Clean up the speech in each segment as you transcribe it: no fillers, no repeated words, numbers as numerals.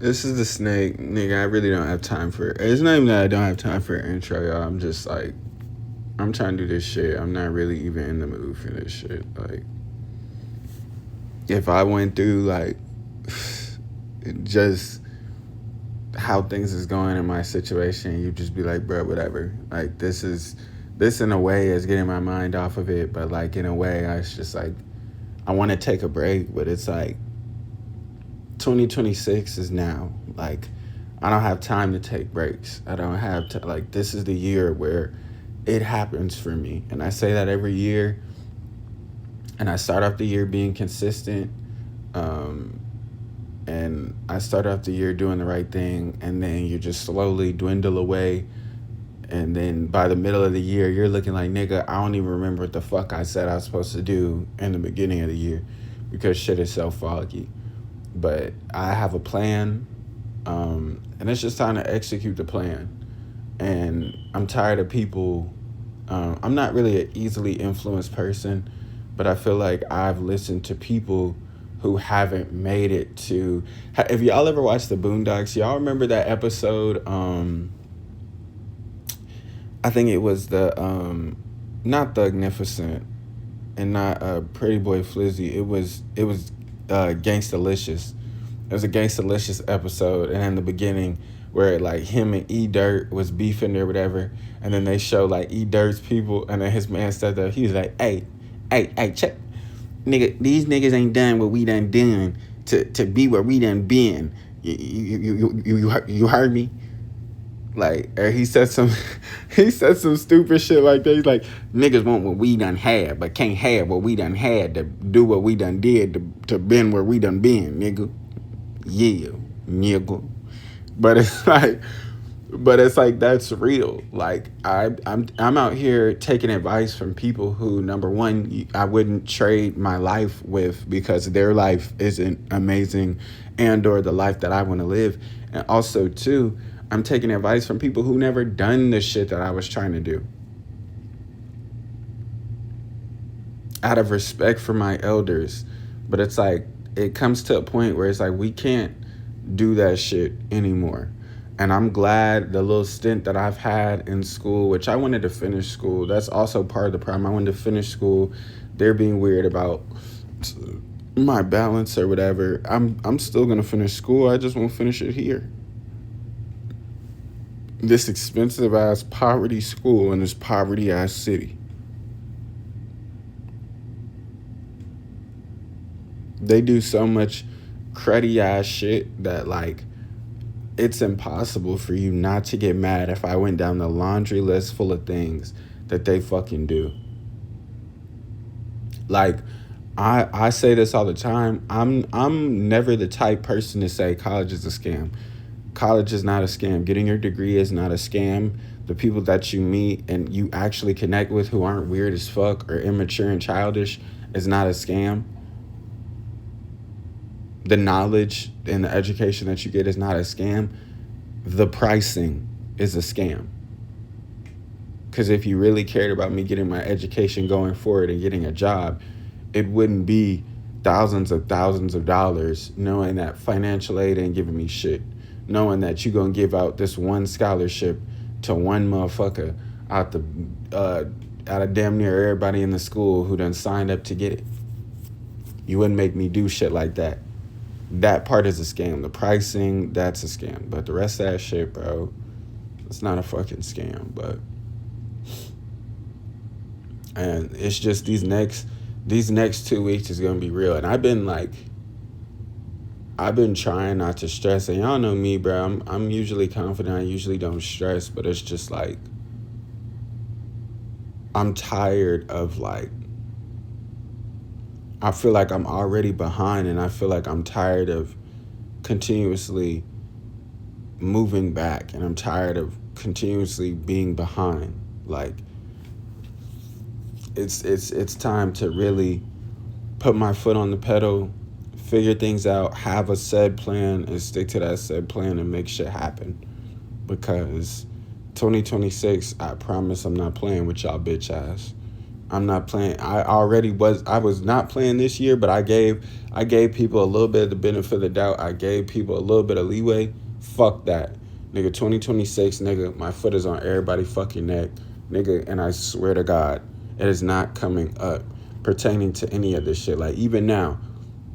This is the snake, nigga. I really don't have time for it. It's not even that I don't have time for an intro, y'all. I'm just like, I'm trying to do this shit. I'm not really even in the mood for this shit. Like, if I went through like just how things is going in my situation, you'd just be like, bro, whatever. Like, this in a way is getting my mind off of it, but like in a way, I was just like, I want to take a break, but it's like 2026 is now. Like, I don't have time to take breaks. I don't have to, like, this is the year where it happens for me. And I say that every year. And I start off the year being consistent. And I start off the year doing the right thing. And then you just slowly dwindle away. And then by the middle of the year, you're looking like, nigga, I don't even remember what the fuck I said I was supposed to do in the beginning of the year because shit is so foggy. But I have a plan, and it's just time to execute the plan. And I'm tired of people. I'm not really an easily influenced person, but I feel like I've listened to people who haven't made it to. If y'all ever watched the Boondocks, y'all remember that episode? I think it was the not Thugnificent and not Pretty Boy Flizzy. It was Gangstalicious. It was a Gangstalicious episode, and in the beginning where like him and E Dirt was beefing or whatever, and then they show like E Dirt's people, and then his man said that he was like, hey, check, nigga, these niggas ain't done what we done to be where we done been. You heard me? Like, or he said some stupid shit like that. He's like, niggas want what we done had, but can't have what we done had to do what we done did to been where we done been, nigga. Yeah, nigga. But it's like that's real. Like I'm out here taking advice from people who, number one, I wouldn't trade my life with because their life isn't amazing and or the life that I want to live. And also, two, I'm taking advice from people who never done the shit that I was trying to do. Out of respect for my elders. But it's like, it comes to a point where it's like, we can't do that shit anymore. And I'm glad the little stint that I've had in school, which I wanted to finish school. That's also part of the problem. I wanted to finish school. They're being weird about my balance or whatever. I'm still going to finish school. I just won't finish it here. This expensive ass poverty school in this poverty ass city. They do so much cruddy ass shit that like it's impossible for you not to get mad if I went down the laundry list full of things that they fucking do. Like I say this all the time. I'm never the type person to say college is a scam. College is not a scam. Getting your degree is not a scam. The people that you meet and you actually connect with who aren't weird as fuck or immature and childish is not a scam. The knowledge and the education that you get is not a scam. The pricing is a scam. Because if you really cared about me getting my education going forward and getting a job, it wouldn't be thousands of dollars knowing that financial aid ain't giving me shit. Knowing that you're going to give out this one scholarship to one motherfucker out of damn near everybody in the school who done signed up to get it. You wouldn't make me do shit like that. That part is a scam. The pricing, that's a scam. But the rest of that shit, bro, it's not a fucking scam. But, and it's just these next 2 weeks is going to be real. And I've been trying not to stress, and y'all know me, bro. I'm usually confident. I usually don't stress, but it's just like I'm tired of like I feel like I'm already behind, and I feel like I'm tired of continuously moving back, and I'm tired of continuously being behind. Like it's time to really put my foot on the pedal, figure things out, have a said plan, and stick to that said plan and make shit happen. Because 2026, I promise I'm not playing with y'all bitch ass. I'm not playing. I was not playing this year, but I gave people a little bit of the benefit of the doubt. I gave people a little bit of leeway. Fuck that. Nigga, 2026, nigga, my foot is on everybody's fucking neck. Nigga, and I swear to God, it is not coming up pertaining to any of this shit. Like, even now,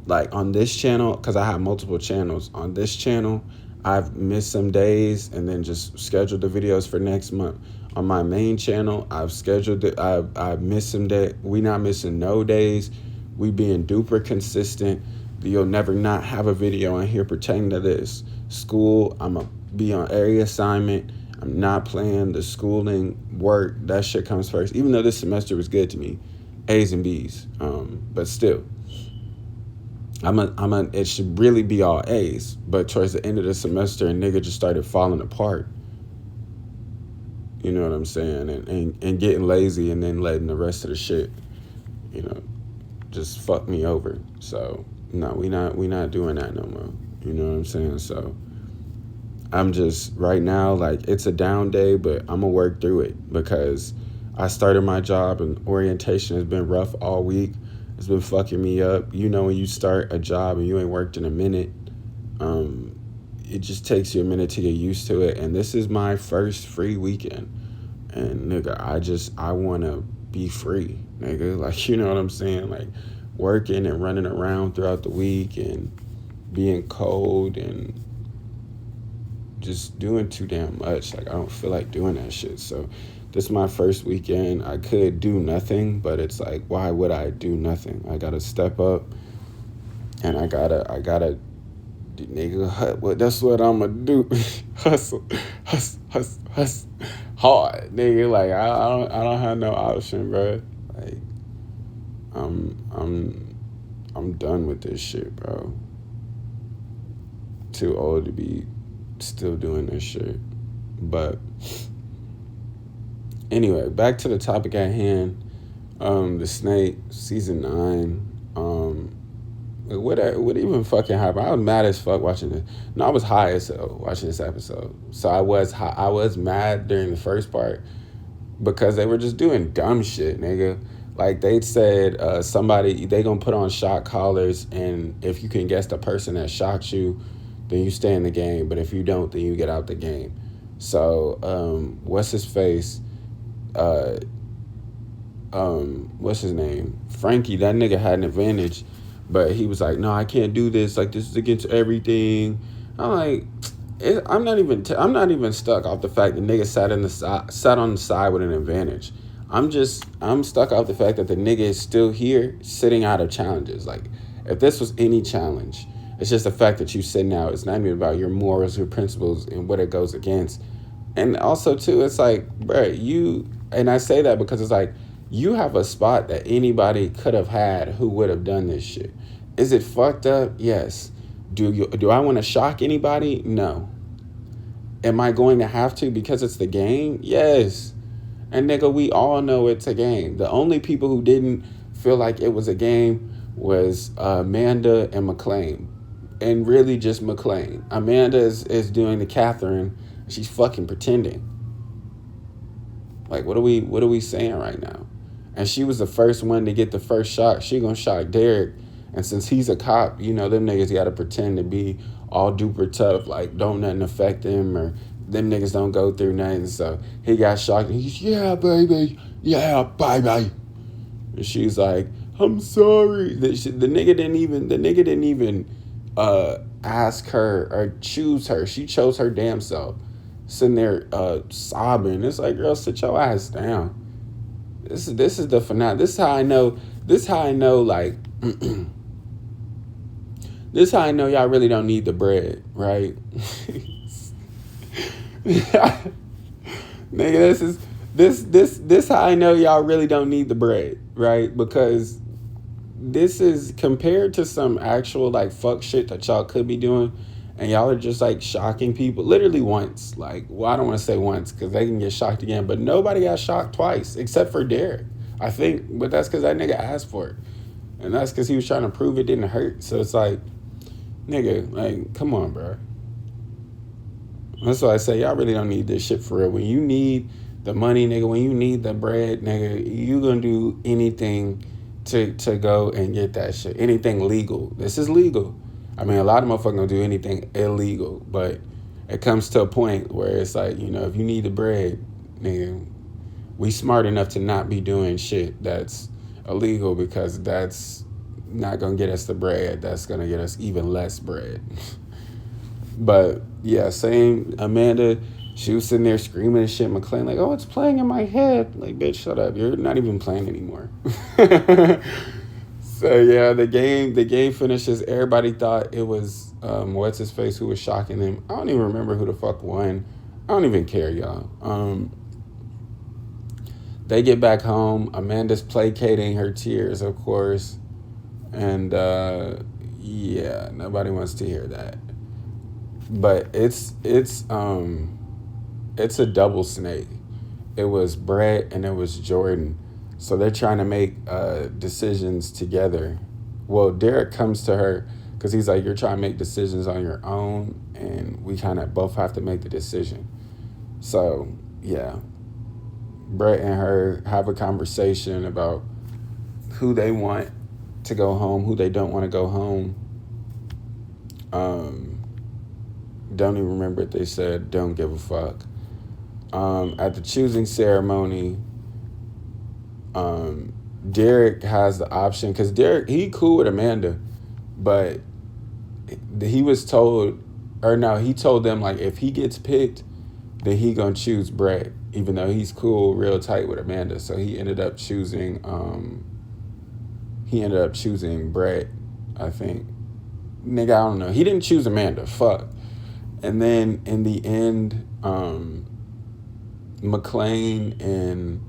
like on this channel, because I have multiple channels. On this channel, I've missed some days and then just scheduled the videos for next month. On my main channel, I've scheduled it. I've missed some days. We not missing no days. We being duper consistent. You'll never not have a video on here pertaining to this. School, I'm going to be on area assignment. I'm not playing the schooling work. That shit comes first. Even though this semester was good to me, A's and B's. But still, it should really be all A's. But towards the end of the semester, a nigga just started falling apart. You know what I'm saying? And getting lazy and then letting the rest of the shit, just fuck me over. So no, we not doing that no more. You know what I'm saying? So I'm just right now, like, it's a down day, but I'm gonna work through it because I started my job and orientation has been rough all week. It's been fucking me up. You know, when you start a job and you ain't worked in a minute, it just takes you a minute to get used to it. And this is my first free weekend. And nigga, I want to be free, nigga. Like, you know what I'm saying? Like, working and running around throughout the week and being cold and just doing too damn much. Like, I don't feel like doing that shit. So this is my first weekend. I could do nothing, but it's like, why would I do nothing? I gotta step up and I gotta nigga, well, that's what I'm gonna do. hustle hard, nigga. Like, I don't have no option, bro. Like, I'm done with this shit, bro. Too old to be still doing this shit. But anyway, back to the topic at hand. The Snake season 9. What even fucking happened? I was mad as fuck watching this. No, I was high as hell watching this episode. So I was mad during the first part because they were just doing dumb shit, nigga. Like, they said they gonna put on shock collars, and if you can guess the person that shocked you, then you stay in the game. But if you don't, then you get out the game. So what's his face? What's his name? Frankie, that nigga had an advantage. But he was like, no, I can't do this. Like, this is against everything. I'm like, I'm not even stuck off the fact that nigga sat on the side with an advantage. I'm stuck off the fact that the nigga is still here sitting out of challenges. Like, if this was any challenge, it's just the fact that you sitting out. It's not even about your morals, your principles, and what it goes against. And also, too, it's like, bruh, and I say that because it's like, you have a spot that anybody could have had who would have done this shit. Is it fucked up? Yes. Do I want to shock anybody? No. Am I going to have to because it's the game? Yes. And nigga, we all know it's a game. The only people who didn't feel like it was a game was Amanda and McLean. And really just McLean. Amanda is doing the Catherine. She's fucking pretending. Like, what are we saying right now? And she was the first one to get the first shot. She gonna shock Derek. And since he's a cop, them niggas gotta pretend to be all duper tough. Like, don't nothing affect them, or them niggas don't go through nothing. So he got shocked. And he's, yeah, baby. Yeah, baby. And she's like, I'm sorry. The nigga didn't even ask her or choose her. She chose her damn self. Sitting there sobbing. It's like, girl, sit your ass down. This is the finale. This is how I know, like, this is how I know y'all really don't need the bread, right? Nigga, this how I know y'all really don't need the bread, right? Because this is compared to some actual, like, fuck shit that y'all could be doing. And y'all are just, like, shocking people literally once. Like, well, I don't want to say once because they can get shocked again. But nobody got shocked twice except for Derek, I think. But that's because that nigga asked for it. And that's because he was trying to prove it didn't hurt. So it's like, nigga, like, come on, bro. That's why I say y'all really don't need this shit for real. When you need the money, nigga, when you need the bread, nigga, you gonna do anything to go and get that shit. Anything legal. This is legal. I mean, a lot of motherfuckers gonna do anything illegal, but it comes to a point where it's like, you know, if you need the bread, nigga, we smart enough to not be doing shit that's illegal, because that's not gonna get us the bread. That's gonna get us even less bread. But yeah, same Amanda, she was sitting there screaming and shit. McClain like, oh, it's playing in my head. Like, bitch, shut up. You're not even playing anymore. So yeah, the game finishes. Everybody thought it was what's his face who was shocking them. I don't even remember who the fuck won. I don't even care, y'all. They get back home. Amanda's placating her tears, of course. And yeah, nobody wants to hear that. But it's a double snake. It was Brett and it was Jordan. So they're trying to make decisions together. Well, Derek comes to her because he's like, you're trying to make decisions on your own, and we kind of both have to make the decision. So yeah, Brett and her have a conversation about who they want to go home, who they don't want to go home. Don't even remember what they said. Don't give a fuck. At the choosing ceremony, Derek has the option, because Derek, he cool with Amanda, but he was told, or no, he told them, like, if he gets picked, then he gonna choose Brett, even though he's cool, real tight with Amanda. So he ended up choosing Brett, I think. Nigga, I don't know. He didn't choose Amanda. Fuck. And then in the end, McClain and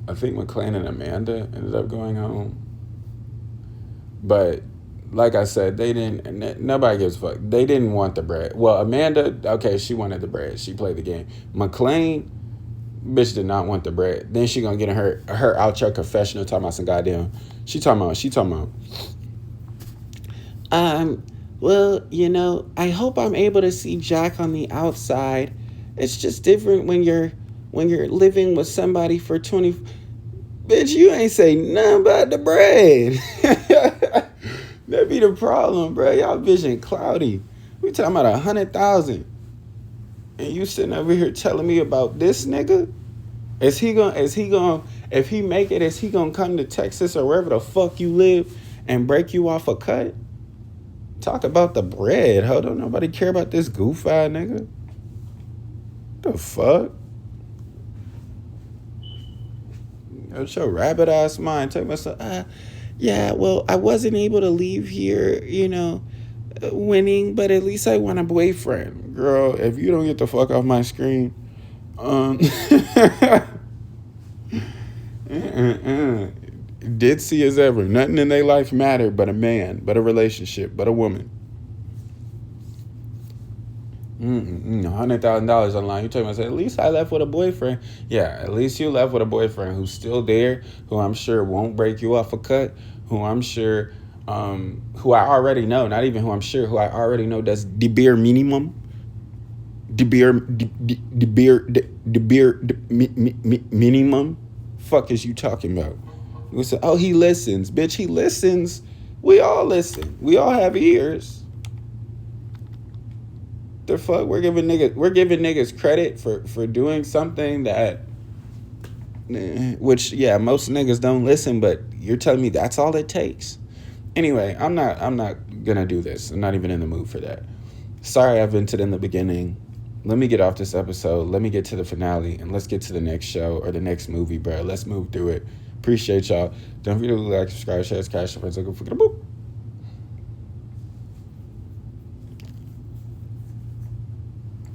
Amanda ended up going home. But like I said, nobody gives a fuck. They didn't want the bread. Well, Amanda, okay, she wanted the bread. She played the game. McClain, bitch, did not want the bread. Then she gonna get in her outro confessional talking about some goddamn. She talking about. Well, you know, I hope I'm able to see Jack on the outside. It's just different when you're living with somebody for 20. Bitch, you ain't say nothing about the bread. That be the problem, bro. Y'all vision cloudy. We talking about 100,000, and you sitting over here telling me about this nigga? If he make it, is he gonna come to Texas or wherever the fuck you live and break you off a cut? Talk about the bread. Hold on, nobody care about this goof-eyed nigga. The fuck? That's your rabbit ass mind. Tell myself, yeah, well, I wasn't able to leave here, you know, winning, but at least I want a boyfriend. Girl, if you don't get the fuck off my screen, ditzy as ever. Nothing in their life mattered but a man, but a relationship, but a woman. $100,000 online. You talking about, at least I left with a boyfriend. Yeah, at least you left with a boyfriend who's still there, who I'm sure won't break you off a cut, who I'm sure, who I already know, not even who I'm sure, who I already know does the bare minimum. Minimum. Fuck is you talking about? We say, oh, he listens. Bitch, he listens. We all listen. We all have ears. The fuck? We're giving niggas credit for doing something that, which, yeah, most niggas don't listen, but you're telling me that's all it takes? Anyway, I'm not gonna do this. I'm not even in the mood for that. Sorry I vented in the beginning. Let me get off this episode. Let me get to the finale, and let's get to the next show or the next movie, bro. Let's move through it. Appreciate y'all. Don't forget to like, subscribe, share, cash, friends. Boop.